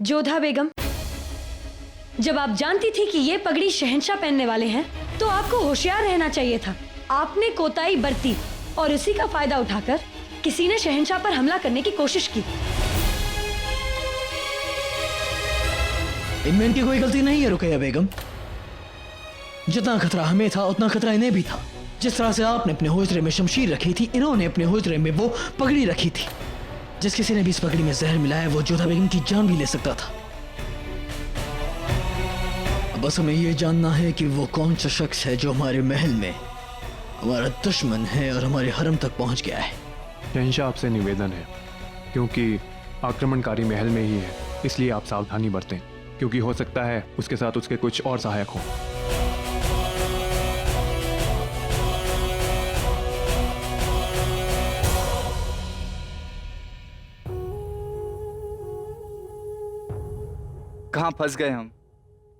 जोधा बेगम, जब आप जानती थी कि ये पगड़ी शहंशाह पहनने वाले हैं तो आपको होशियार रहना चाहिए था। आपने कोताही बरती और इसी का फायदा उठाकर किसी ने शहंशाह पर हमला करने की कोशिश की। इनमें इनकी कोई गलती नहीं है रुकैया बेगम। जितना खतरा हमें था उतना खतरा इन्हें भी था। जिस तरह से आपने अपने होजरे में शमशीर रखी थी, इन्होंने अपने होजरे में वो पगड़ी रखी थी। जिस किसी ने भी इस पगड़ी में जहर मिलाया वो जोधा बेगम की जान भी ले सकता था। अब बस हमें ये जानना है कि वो कौन सा शख्स है जो हमारे महल में हमारा दुश्मन है और हमारे हरम तक पहुंच गया है। शहंशाह आपसे निवेदन है, क्योंकि आक्रमणकारी महल में ही है, इसलिए आप सावधानी बरतें, क्योंकि हो सकता है उसके साथ उसके कुछ और सहायक हों। कहाँ फंस गए हम?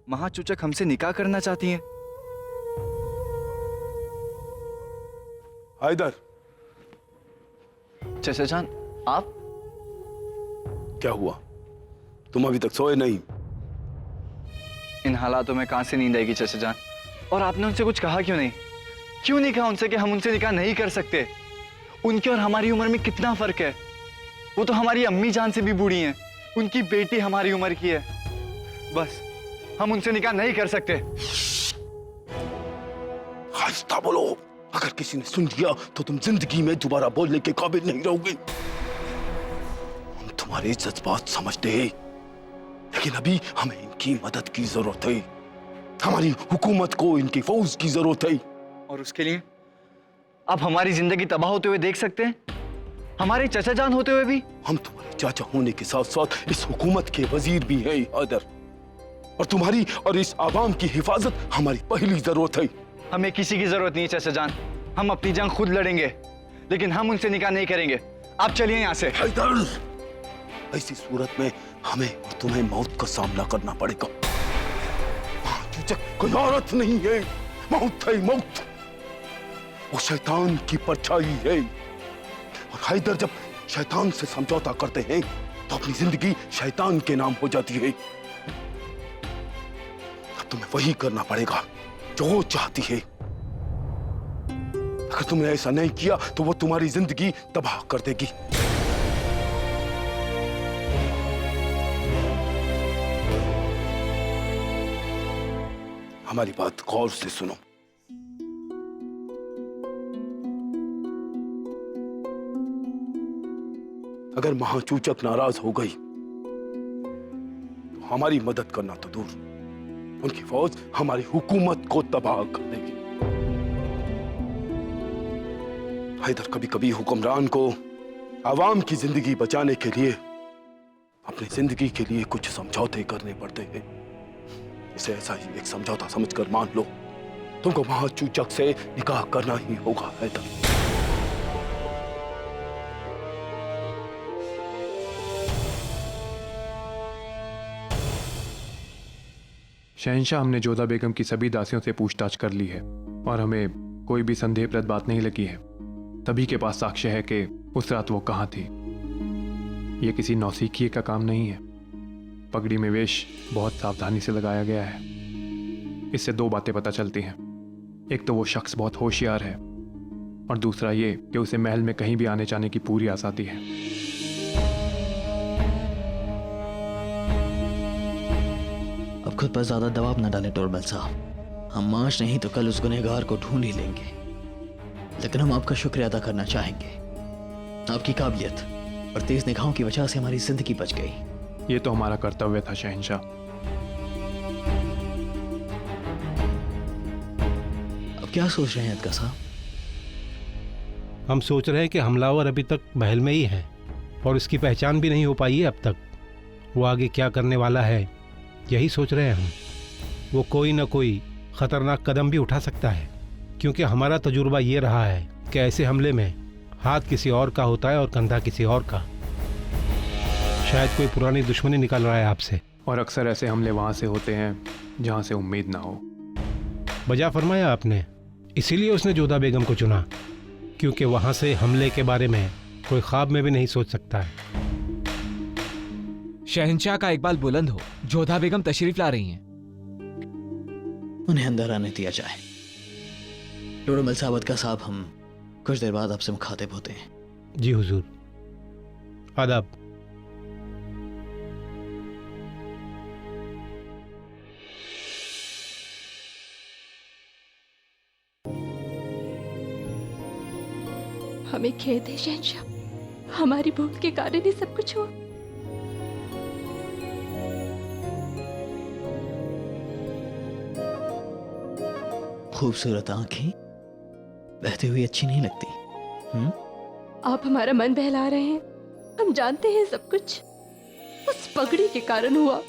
महाचूचक हमसे निकाह करना चाहती हैं। हैदर, चाचा जान, आप क्या हुआ? तुम अभी तक सोए नहीं? इन हालातों में कहां से नींद आएगी चाचा जान? और आपने उनसे कुछ कहा क्यों नहीं? क्यों नहीं कहा उनसे कि हम उनसे निकाह नहीं कर सकते? उनकी और हमारी उम्र में कितना फर्क है। वो तो हमारी अम्मी जान से भी बूढ़ी हैं, उनकी बेटी हमारी उम्र की है। बस हम उनसे निकाह नहीं कर सकते। आहिस्ता बोलो, अगर किसी ने सुन लिया तो तुम जिंदगी में दोबारा बोलने के काबिल नहीं रहोगे। हम तुम्हारे जज्बात समझते हैं, लेकिन अभी हमें इनकी मदद की जरूरत है। हमारी हुकूमत को इनकी फौज की जरूरत है। और उसके लिए आप हमारी जिंदगी तबाह होते हुए देख सकते हैं, हमारे चाचा जान होते हुए भी। हम तुम्हारे चाचा होने के साथ साथ इस हुकूमत के वजीर भी हैं हैदर, और तुम्हारी और इस आवाम की हिफाजत हमारी पहली जरूरत है। हमें किसी की जरूरत नहीं है चाचा जान, हम अपनी जंग खुद लड़ेंगे, लेकिन हम उनसे निकाह नहीं करेंगे। आप चलिए यहाँ से। हैदर, ऐसी सूरत में हमें और तुम्हें मौत का सामना करना पड़ेगा। कोई औरत नहीं है, मौत है मौत। वो शैतान की परछाई है, और हैदर जब शैतान से समझौता करते हैं तो अपनी जिंदगी शैतान के नाम हो जाती है। अब तुम्हें वही करना पड़ेगा जो वो चाहती है। अगर तुमने ऐसा नहीं किया तो वो तुम्हारी जिंदगी तबाह कर देगी। हमारी बात गौर से सुनो। अगर महाचूचक नाराज हो गई तो हमारी मदद करना तो दूर, उनकी फौज हमारी हुकूमत को तबाह कर देगी। हैदर, कभी कभी हुक्मरान को आवाम की जिंदगी बचाने के लिए अपनी जिंदगी के लिए कुछ समझौते करने पड़ते हैं। इसे ऐसा ही एक समझौता समझकर मान लो, तुमको महाचूचक से निकाह करना ही होगा हैदर। शहंशाह, हमने जोधा बेगम की सभी दासियों से पूछताछ कर ली है और हमें कोई भी संदेहप्रद बात नहीं लगी है। सभी के पास साक्ष्य है कि उस रात वो कहाँ थी। ये किसी नौसिखिए का काम नहीं है। पगड़ी में वेश बहुत सावधानी से लगाया गया है। इससे दो बातें पता चलती हैं। एक तो वो शख्स बहुत होशियार है, और दूसरा ये कि उसे महल में कहीं भी आने जाने की पूरी आज़ादी है। अब खुद पर ज्यादा दबाव न डालें टोरबल साहब। हम आज नहीं तो कल उस गुनहगार को ढूंढ ही लेंगे, लेकिन हम आपका शुक्रिया अदा करना चाहेंगे। आपकी काबिलियत और तेज निगाहों की वजह से हमारी जिंदगी बच गई। ये तो हमारा कर्तव्य था शहंशाह। अब क्या सोच रहे हैं अदका साहब? हम सोच रहे हैं कि हमलावर अभी तक महल में ही है और इसकी पहचान भी नहीं हो पाई है अब तक। वो आगे क्या करने वाला है यही सोच रहे हैं हम। वो कोई ना कोई खतरनाक कदम भी उठा सकता है, क्योंकि हमारा तजुर्बा ये रहा है कि ऐसे हमले में हाथ किसी और का होता है और कंधा किसी और का। शायद कोई पुरानी दुश्मनी निकल रहा है आपसे। और अक्सर ऐसे हमले वहां से होते हैं जहां से उम्मीद ना हो। बजा फरमाया आपने। इसीलिए उसने जोधा बेगम को चुना, क्योंकि वहां से हमले के बारे में कोई ख्वाब में भी नहीं सोच सकता है। शहंशाह का इकबाल बुलंद हो, जोधा बेगम तशरीफ ला रही हैं। उन्हें अंदर आने दिया जाए। टोडरमल साहब का साहब, हम कुछ देर बाद आपसे मुखातिब होते हैं। जी हुजूर। आदाब। हमें खेद है शहंशाह, हमारी भूल के कारण ही सब कुछ हुआ। खूबसूरत आंखें बहती हुई अच्छी नहीं लगती। आप हमारा मन बहला रहे हैं, हम जानते हैं सब कुछ उस पगड़ी के कारण हुआ।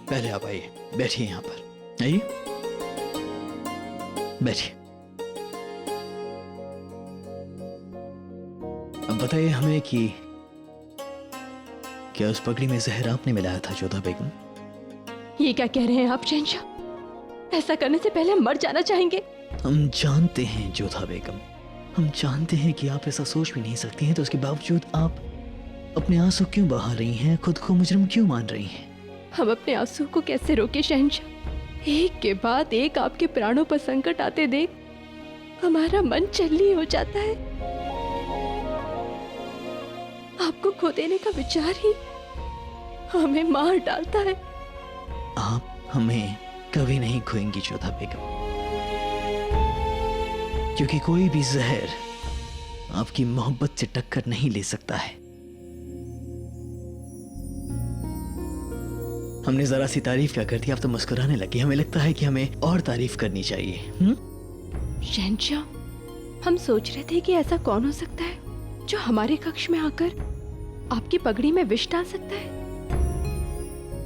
पहले आप आइए, बैठिए यहाँ पर, आइए बैठिए। अब बताइए हमें कि क्या उस पगड़ी में जहर आपने मिलाया था जोधा बेगम? ये क्या कह रहे हैं आप शहंशाह? ऐसा करने से पहले हम मर जाना चाहेंगे। हम जानते हैं जोधा बेगम, हम जानते हैं कि आप ऐसा सोच भी नहीं सकती हैं, तो उसके बावजूद आप अपने आंसू क्यों बहा रही हैं? खुद को मुजरिम क्यों मान रही हैं? हम अपने आंसू को कैसे रोके शहंशाह? एक के बाद एक आपके प्राणों पर संकट आते देख हमारा मन चल्ली हो जाता है। आपको खो देने का विचार ही हमें मार डालता है। आप हमें कभी नहीं खोएंगी जोधा बेगम, क्योंकि कोई भी जहर आपकी मोहब्बत से टक्कर नहीं ले सकता है। हमने जरा सी तारीफ क्या कर दी, आप तो मुस्कुराने लगी। हमें लगता है कि हमें और तारीफ करनी चाहिए। शहंशाह, हम सोच रहे थे कि ऐसा कौन हो सकता है जो हमारे कक्ष में आकर आपकी पगड़ी में विष डाल सकता है,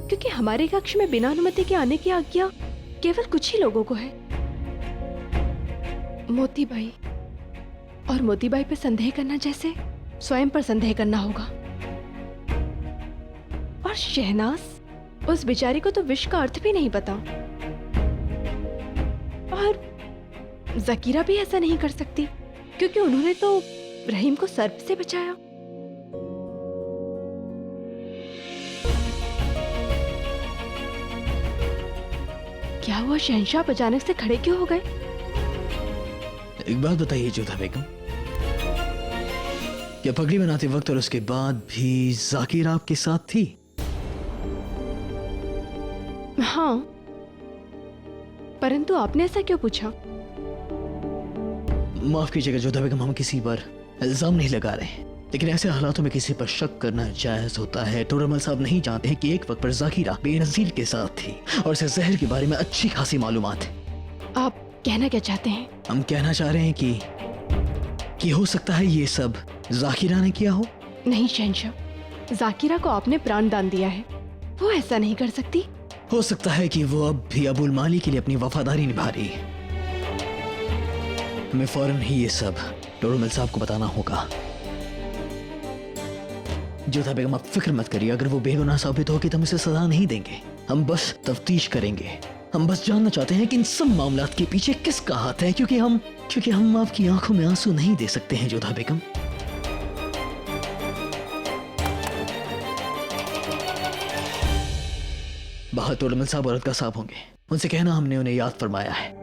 क्योंकि हमारे कक्ष में बिना अनुमति के आने की आज्ञा केवल कुछ ही लोगों को है। मोतीबाई, और मोतीबाई पर संदेह करना जैसे स्वयं पर संदेह करना होगा। और शहनाज, उस बेचारी को तो विष का अर्थ भी नहीं पता। और जकीरा भी ऐसा नहीं कर सकती, क्योंकि उन्होंने तो रहीम को सर्प से बचाया। क्या हुआ शहंशाह, अचानक से खड़े क्यों हो गए? एक बात बताइए जोधा बेगम, क्या पगड़ी बनाते वक्त और उसके बाद भी जाकिरा आपके साथ थी? हाँ, परंतु आपने ऐसा क्यों पूछा? माफ कीजिएगा जोधा बेगम, हम किसी पर इल्जाम नहीं लगा रहे हैं, लेकिन ऐसे हालातों में किसी पर शक करना जायज होता है। टोडरमल साहब नहीं जानते हैं कि एक वक्त पर जाकिरा बेनजीर के साथ थी और इसे जहर के बारे में अच्छी खासी मालूमात है। आप कहना क्या चाहते हैं? हम कहना चाह रहे हैं कि हो सकता है ये सब जाकिरा ने किया हो। नहीं शहंशाह, जाकिरा को आपने प्राण दान दिया है, वो ऐसा नहीं कर सकती। हो सकता है कि वो अब भी अबुल माली के लिए अपनी वफादारी निभा रही है। हमें फौरन ही ये सब टोडरमल साहब को बताना होगा। जोधा बेगम, आप फिक्र मत करिए, अगर वो बेगुनाह साबित होगी तो हम उसे सजा नहीं देंगे। हम बस तफ्तीश करेंगे। हम बस जानना चाहते हैं कि इन सब मामलात के पीछे किसका हाथ है, क्योंकि हम आपकी आंखों में आंसू नहीं दे सकते हैं जोधा बेगम। बाहर टोडरमल साहब और अरका साहब होंगे, उनसे कहना हमने उन्हें याद फरमाया है।